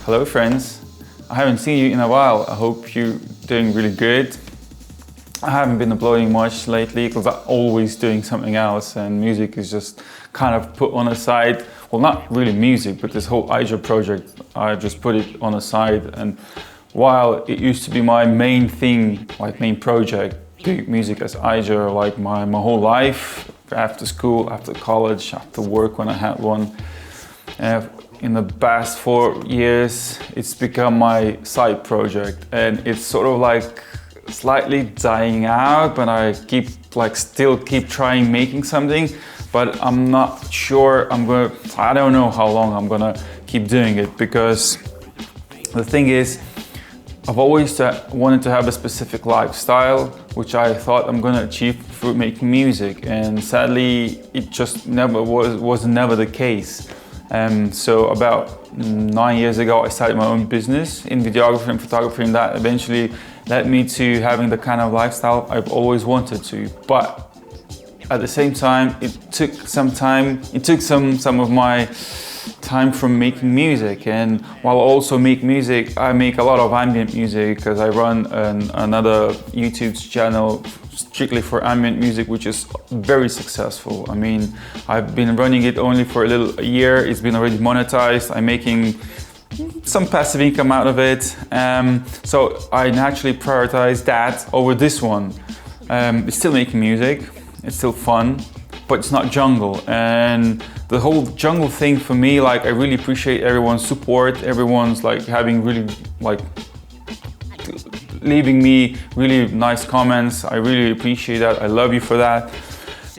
Hello friends, I haven't seen you in a while. I hope you're doing really good. I haven't been uploading much lately because I'm always doing something else and music is just kind of put on a side. Well, not really music, but this whole Amigo project, I just put it on a side. And while it used to be my main thing, like main project, doing music as Amigo, like my whole life, after school, after college, after work when I had one. In the past 4 years, it's become my side project, and it's sort of like slightly dying out, but I still keep trying making something, but I'm not sure I don't know how long I'm gonna keep doing it, because the thing is, I've always wanted to have a specific lifestyle, which I thought I'm gonna achieve through making music, and sadly, it just was never the case. So about 9 years ago, I started my own business in videography and photography, and that eventually led me to having the kind of lifestyle I've always wanted to. But at the same time, it took some of my time from making music. And while I also make music, I make a lot of ambient music because I run another YouTube channel strictly for ambient music, which is very successful. I mean, I've been running it only for a year. It's been already monetized. I'm making some passive income out of it. So I naturally prioritize that over this one. It's still making music. It's still fun, but it's not jungle. And the whole jungle thing for me, like, I really appreciate everyone's support. Everyone's having really leaving me really nice comments. I really appreciate that. I love you for that.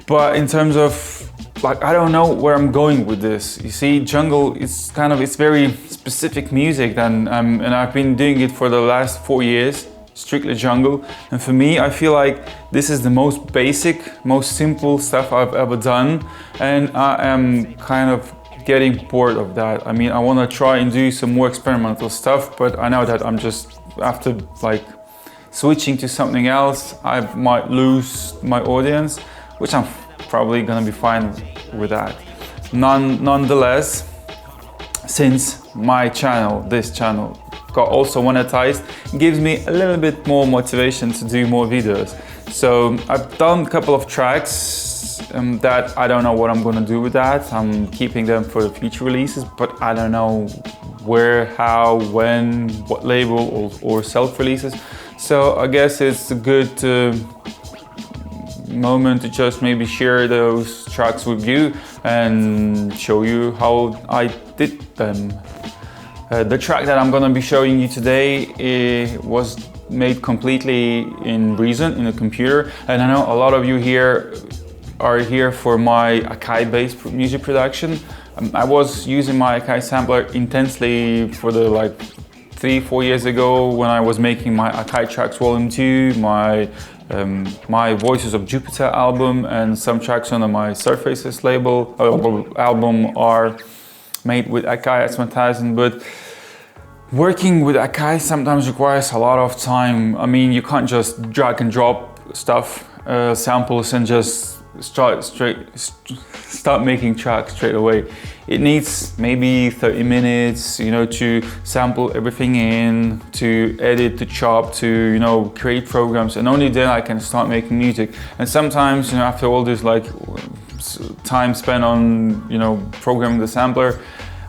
But in terms of I don't know where I'm going with this. You see, jungle is it's very specific music, and I've been doing it for the last 4 years, strictly jungle. And for me, I feel like this is the most basic, most simple stuff I've ever done, and I am kind of getting bored of that. I mean, I want to try and do some more experimental stuff, but I know that I'm just after switching to something else, I might lose my audience, which I'm probably gonna be fine with that. Nonetheless, since this channel got also monetized, it gives me a little bit more motivation to do more videos. So I've done a couple of tracks that I don't know what I'm gonna do with that. I'm keeping them for the future releases, but I don't know where, how, when, what label or self-releases. So I guess it's a good moment to just maybe share those tracks with you and show you how I did them. The track that I'm gonna be showing you today was made completely in Reason, in a computer. And I know a lot of you here are here for my Akai-based music production. I was using my Akai sampler intensely for the 3-4 years ago when I was making my Akai Tracks Volume 2, my Voices of Jupiter album, and some tracks under my Surfaces label album are made with Akai S1000. But working with Akai sometimes requires a lot of time. I mean, you can't just drag and drop stuff, samples, and just start making tracks straight away. It needs maybe 30 minutes, to sample everything in, to edit, to chop, to, create programs, and only then I can start making music. And sometimes, after all this time spent on, programming the sampler,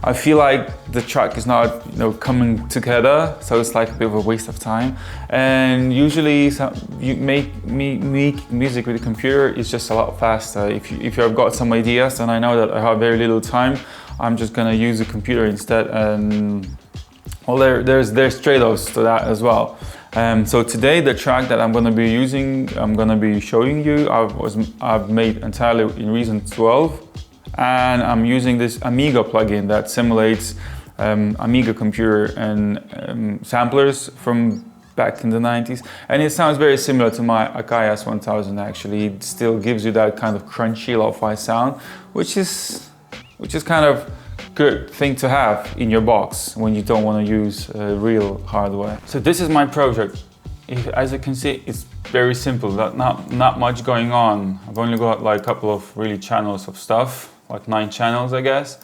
I feel like the track is not, coming together, so it's like a bit of a waste of time. And usually, you make music with a computer is just a lot faster. If you've got some ideas, and I know that I have very little time, I'm just gonna use the computer instead. And well, there's trade-offs to that as well. So today, the track that I'm gonna be showing you, I've made entirely in Reason 12. And I'm using this Amigo plugin that simulates Amiga computer and samplers from back in the 90s. And it sounds very similar to my Akai S1000 actually. It still gives you that kind of crunchy lo-fi sound, which is kind of good thing to have in your box when you don't want to use real hardware. So this is my project. As you can see, it's very simple, not much going on. I've only got a couple of really channels of stuff, 9 channels, I guess.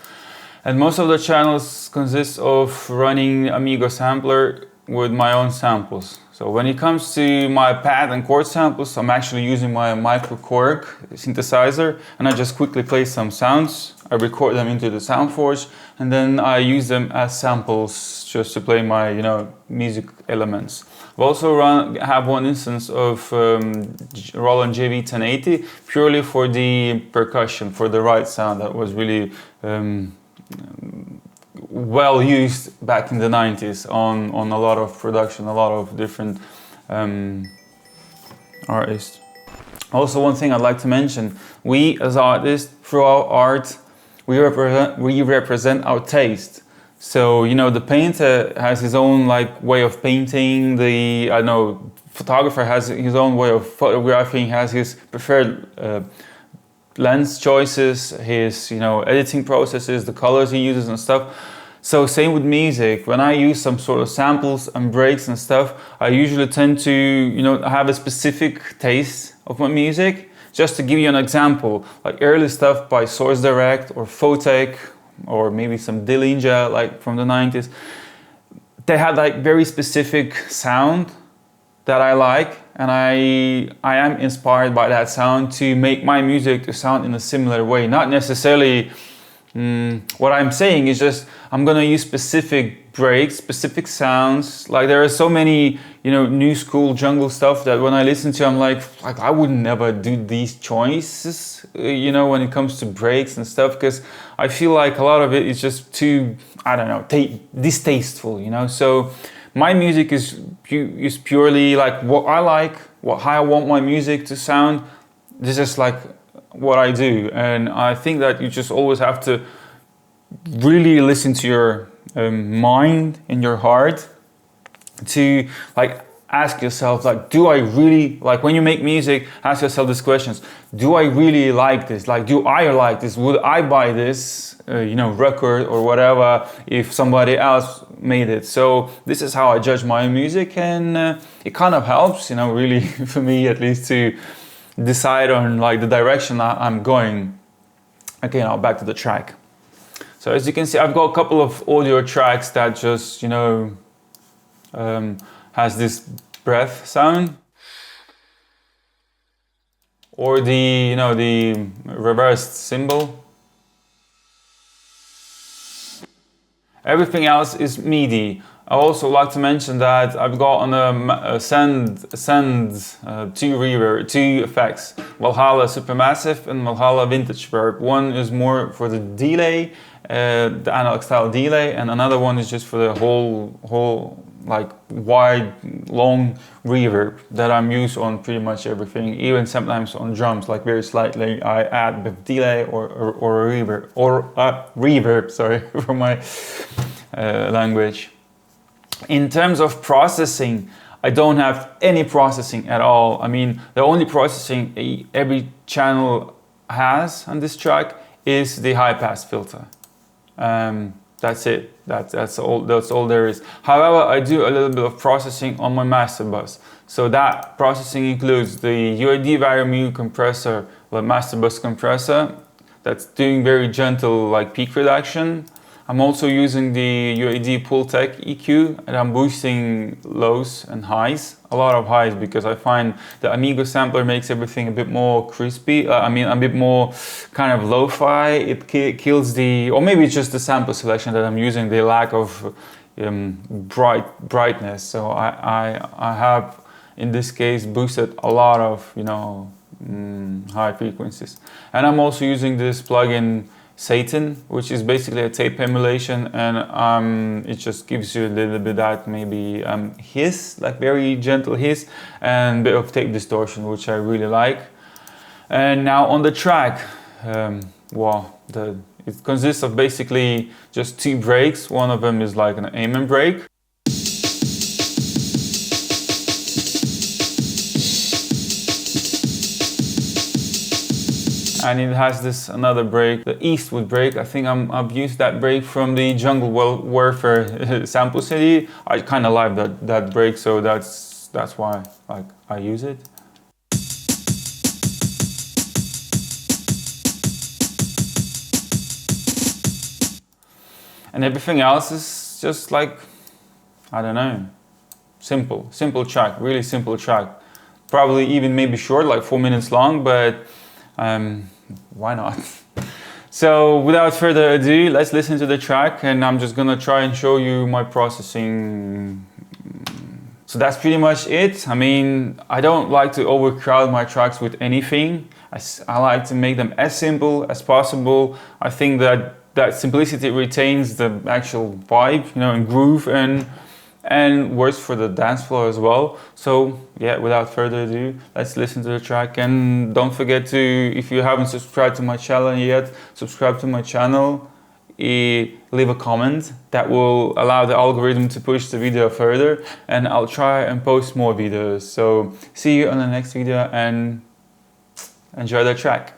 And most of the channels consist of running Amigo sampler with my own samples. So when it comes to my pad and chord samples, I'm actually using my micro Korg synthesizer, and I just quickly play some sounds. I record them into the Soundforge, and then I use them as samples just to play my, music elements. I've also have one instance of Roland JV1080 purely for the percussion, for the right sound that was really well used back in the 90s on a lot of production, a lot of different artists. Also, one thing I'd like to mention, we as artists, through our art, we represent our taste. So, the painter has his own way of painting, photographer has his own way of photographing, has his preferred lens choices, his editing processes, the colors he uses and stuff. So same with music. When I use some sort of samples and breaks and stuff, I usually tend to have a specific taste of my music. Just to give you an example, like early stuff by Source Direct or Photek or maybe some Dillinja from the 90s, they had very specific sound that I like, and I am inspired by that sound to make my music to sound in a similar way. Not necessarily what I'm saying is just I'm gonna use specific breaks, specific sounds. Like there are so many new school jungle stuff that when I listen to, I'm like I would never do these choices when it comes to breaks and stuff, because I feel like a lot of it is just too, I don't know, distasteful, so my music is purely what I like, how I want my music to sound. This is what I do, and I think that you just always have to really listen to your mind and your heart to ask yourself, do I really, when you make music, ask yourself these questions. Do I really like this? Do I like this? Would I buy this, record or whatever if somebody else made it? So this is how I judge my music, and it kind of helps, really, for me at least, to decide on the direction I'm going. Okay, now back to the track. So as you can see, I've got a couple of audio tracks that just, has this breath sound, or the the reversed cymbal. Everything else is MIDI. I also like to mention that I've got on a send two effects: Valhalla Supermassive and Valhalla Vintage Verb. One is more for the delay, the analog style delay, and another one is just for the whole wide, long reverb that I'm used on pretty much everything. Even sometimes on drums, very slightly, I add a bit of delay or a reverb. Sorry for my language. In terms of processing, I don't have any processing at all. I mean, the only processing every channel has on this track is the high pass filter. That's it. That's all there is. However, I do a little bit of processing on my master bus. So that processing includes the UAD Vario compressor, the master bus compressor, that's doing very gentle peak reduction. I'm also using the UAD Pultec EQ, and I'm boosting lows and highs, a lot of highs, because I find the Amigo sampler makes everything a bit more crispy. A bit more kind of lo-fi. It kills or maybe it's just the sample selection that I'm using, the lack of brightness. So I have, in this case, boosted a lot of high frequencies, and I'm also using this plugin Satan, which is basically a tape emulation, and it just gives you a little bit that maybe hiss, very gentle hiss, and a bit of tape distortion, which I really like. And now on the track, it consists of basically just two breaks. One of them is an amen break. And it has this another break, the EASTWOOD break. I think I've used that break from the Jungle Warfare sample CD. I kind of like that break, so that's why I use it. and everything else is just like, I don't know, simple track, really simple track. Probably even maybe short, like 4 minutes long, but why not? So without further ado, let's listen to the track, and I'm just gonna try and show you my processing. So that's pretty much it. I mean, I don't like to overcrowd my tracks with anything. I like to make them as simple as possible. I think that simplicity retains the actual vibe, you know, and groove, and works for the dance floor as well. So yeah, without further ado, let's listen to the track. And don't forget to, if you haven't subscribed to my channel yet, subscribe to my channel, leave a comment. That will allow the algorithm to push the video further, and I'll try and post more videos. So see you on the next video, and enjoy the track.